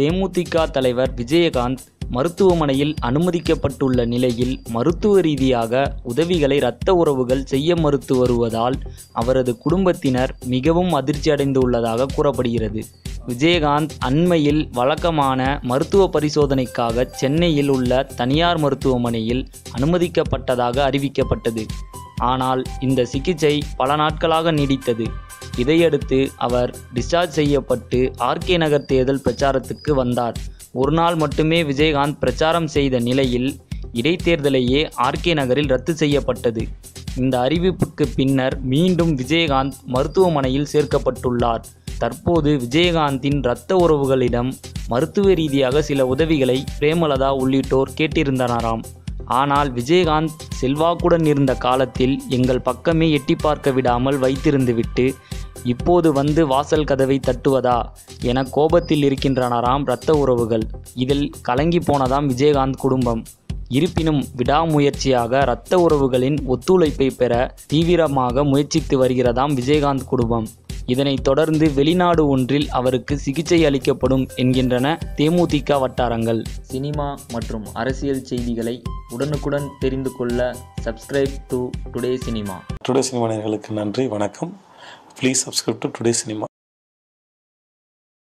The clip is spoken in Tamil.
தேமுதிக தலைவர் விஜயகாந்த் மருத்துவமனையில் அனுமதிக்கப்பட்டுள்ள நிலையில் மருத்துவ ரீதியாக உதவிகளை இரத்த உறவுகள் செய்ய மறுத்து வருவதால் அவரது குடும்பத்தினர் மிகவும் அதிர்ச்சி அடைந்துள்ளதாக கூறப்படுகிறது. விஜயகாந்த் அண்மையில் வழக்கமான மருத்துவ பரிசோதனைக்காக சென்னையில் உள்ள தனியார் மருத்துவமனையில் அனுமதிக்கப்பட்டதாக அறிவிக்கப்பட்டது. ஆனால் இந்த சிகிச்சை பல நாட்களாக நீடித்தது. இதையடுத்து அவர் டிஸ்சார்ஜ் செய்யப்பட்டு ஆர்கே நகர் தேர்தல் பிரச்சாரத்துக்கு வந்தார். ஒரு நாள் மட்டுமே விஜயகாந்த் பிரச்சாரம் செய்த நிலையில் இடைத்தேர்தலையே ஆர்கே நகரில் ரத்து செய்யப்பட்டது. இந்த அறிவிப்புக்கு பின்னர் மீண்டும் விஜயகாந்த் மருத்துவமனையில் சேர்க்கப்பட்டுள்ளார். தற்போது விஜயகாந்தின் இரத்த உறவுகளிடம் மருத்துவ ரீதியாக சில உதவிகளை பிரேமலதா உள்ளிட்டோர் கேட்டிருந்தனராம். ஆனால் விஜயகாந்த் செல்வாக்குடன் இருந்த காலத்தில் எங்கள் பக்கமே எட்டி பார்க்க விடாமல் வைத்திருந்துவிட்டு இப்போது வந்து வாசல் கதவை தட்டுவதா என கோபத்தில் இருக்கின்றனராம் இரத்த உறவுகள். இதில் கலங்கி போனதாம் விஜயகாந்த் குடும்பம். இருப்பினும் விடாமுயற்சியாக இரத்த உறவுகளின் ஒத்துழைப்பை பெற தீவிரமாக முயற்சித்து வருகிறதாம் விஜயகாந்த் குடும்பம். இதனைத் தொடர்ந்து வெளிநாடு ஒன்றில் அவருக்கு சிகிச்சை அளிக்கப்படும் என்கின்றன தேமுதிக வட்டாரங்கள். சினிமா மற்றும் அரசியல் செய்திகளை உடனுக்குடன் தெரிந்து கொள்ள subscribe to today cinema. Today cinema நேயர்களுக்கு நன்றி, வணக்கம். Please subscribe to today cinema.